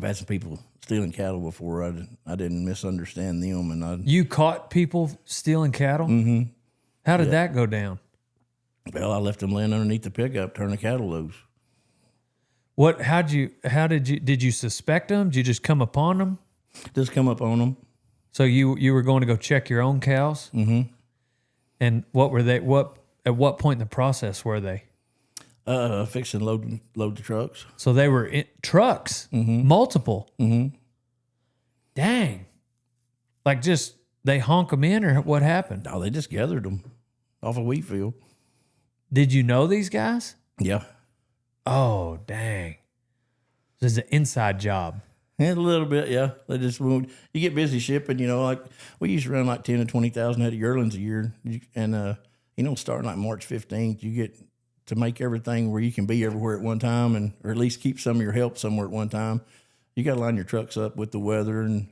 I've had some people stealing cattle before. I didn't misunderstand them, and You caught people stealing cattle? Mm-hmm. How did that go down? Well, I left them laying underneath the pickup, turn the cattle loose. Did you suspect them? Did you just come upon them? Just come up on them. So you were going to go check your own cows? Mm-hmm. And at what point in the process were they? Fixing load the trucks. So they were in trucks, multiple. Mm-hmm. Dang. Like just they honk them in, or what happened? No, they just gathered them off a wheat field. Did you know these guys? Yeah. Oh, dang. This is an inside job. Yeah, a little bit, yeah. They just you get busy shipping, like we used to run like 10 to 20,000 head of yearlings a year. And, starting like March 15th, you get to make everything where you can be everywhere at one time, or at least keep some of your help somewhere at one time. You got to line your trucks up with the weather and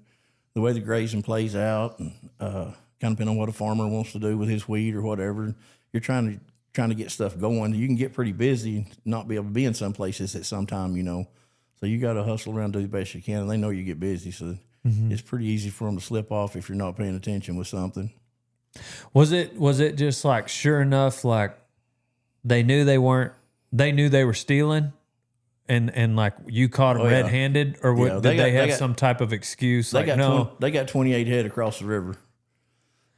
the way the grazing plays out, and kind of depending on what a farmer wants to do with his wheat or whatever. You're trying to get stuff going. You can get pretty busy and not be able to be in some places at some time, So you got to hustle around, do the best you can, and they know you get busy. So it's pretty easy for them to slip off if you're not paying attention with something. Was it just like, sure enough, like they knew they were stealing, and like you caught them red-handed, or did they have some type of excuse? They got 28 head across the river.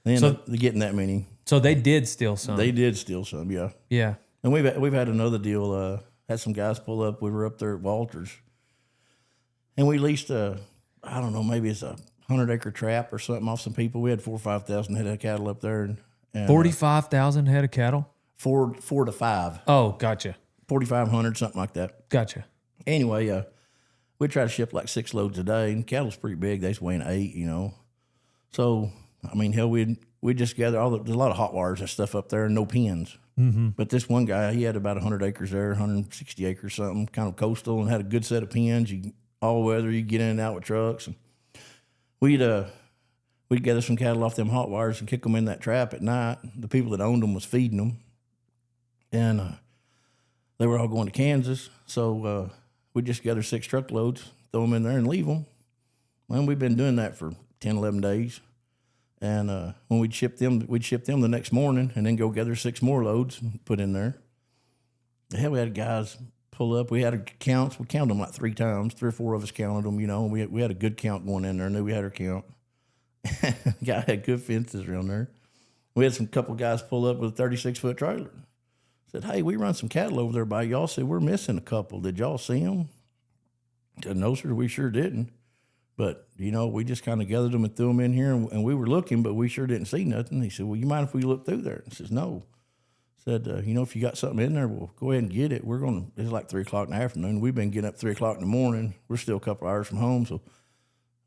They ended up getting that many. So they did steal some. They did steal some, yeah. Yeah. And we've had another deal. Had some guys pull up. We were up there at Walters, and we leased I don't know, maybe it's a 100-acre trap or something off some people. We had 4,000 or 5,000 head of cattle up there, and 45,000 head of cattle. 4 to 5. Oh, gotcha. 4,500, something like that. Gotcha. Anyway, we try to ship like 6 loads a day, and cattle's pretty big. They's weighing 8, So, I mean, hell, we just gather there's a lot of hot wires and stuff up there and no pens. Mm-hmm. But this one guy, he had about 100 acres there, 160 acres something, kind of coastal, and had a good set of pens. All weather, you get in and out with trucks. And we'd gather some cattle off them hot wires and kick them in that trap at night. The people that owned them was feeding them. And they were all going to Kansas. So we'd just gather 6 truckloads, throw them in there, and leave them. Well, we've been doing that for 10, 11 days. And when we'd ship them the next morning and then go gather 6 more loads and put in there. Hell, we had guys pull up. We had counts. We counted them like 3 times. 3 or 4 of us counted them, We had a good count going in there. Knew we had our count. The guy had good fences around there. We had some couple guys pull up with a 36-foot trailer. Said, hey, we run some cattle over there by y'all. Said, we're missing a couple. Did y'all see them? Said, no, sir, we sure didn't. But, we just kind of gathered them and threw them in here, and we were looking, but we sure didn't see nothing. He said, well, you mind if we look through there? I says, no. Said, if you got something in there, well, go ahead and get it. It's like 3 o'clock in the afternoon. We've been getting up 3 o'clock in the morning. We're still a couple hours from home, so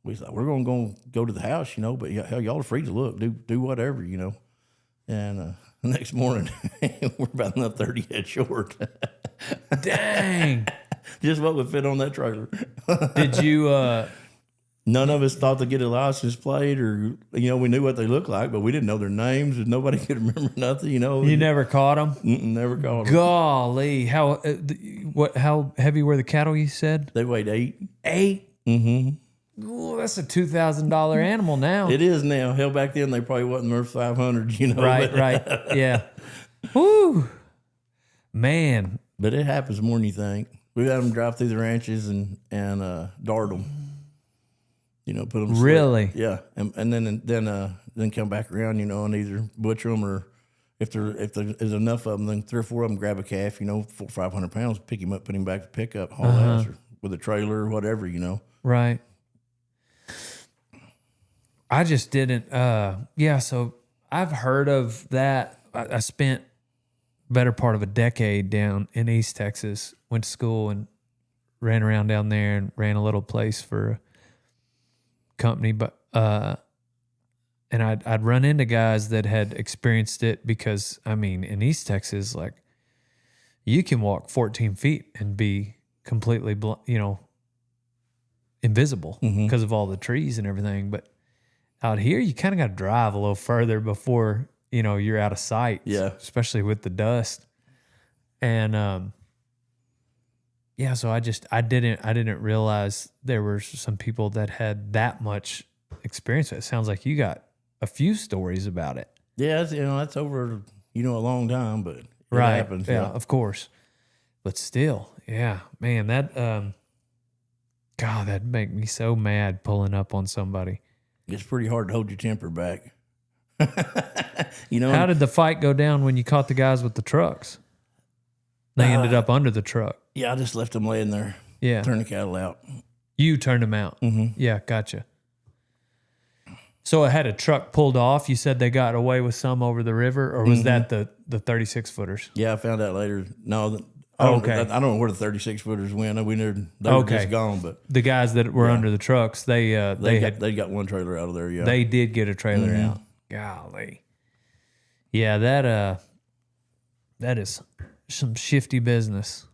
we thought, we're going to go to the house, but hell, y'all are free to look. Do whatever, And the next morning, we're about another 30 head short. Dang. Just what would fit on that trailer. Did you... None of us thought to get a license plate, or we knew what they looked like, but we didn't know their names, and nobody could remember nothing. You never caught them. Never caught them. Golly, how heavy were the cattle? You said they weighed 8. 8. Mm-hmm. Ooh, that's a $2,000 animal now. It is now. Hell, back then they probably wasn't worth 500. Right. Yeah. Woo, man. But it happens more than you think. We had them drive through the ranches and dart them. Put them really, yeah, and then come back around, and either butcher them, or if there's enough of them, then 3 or 4 of them grab a calf, 400 or 500 pounds, pick him up, put him back to pickup, haul ass, or with a trailer or whatever, Right. I just didn't. So I've heard of that. I spent better part of a decade down in East Texas. Went to school and ran around down there and ran a little place for company, but and I'd run into guys that had experienced it, because in East Texas, like, you can walk 14 feet and be completely invisible because of all the trees and everything. But out here, you kind of got to drive a little further before you're out of sight. Yeah, especially with the dust. And yeah, so I didn't realize there were some people that had that much experience. It sounds like you got a few stories about it. Yeah, that's over a long time, but it Right. happens. Yeah, of course. But still, yeah, man, that God, that'd make me so mad pulling up on somebody. It's pretty hard to hold your temper back. How did the fight go down when you caught the guys with the trucks? They ended up under the truck. Yeah, I just left them laying there. Yeah. Turn the cattle out. You turned them out. Mm-hmm. Yeah, gotcha. So it had a truck pulled off. You said they got away with some over the river, or was that the 36 footers? Yeah, I found out later. No, I don't know where the 36 footers went. We knew they were just gone. But the guys that were under the trucks, they got one trailer out of there. Yeah, they did get a trailer out. Golly, yeah, that is some shifty business.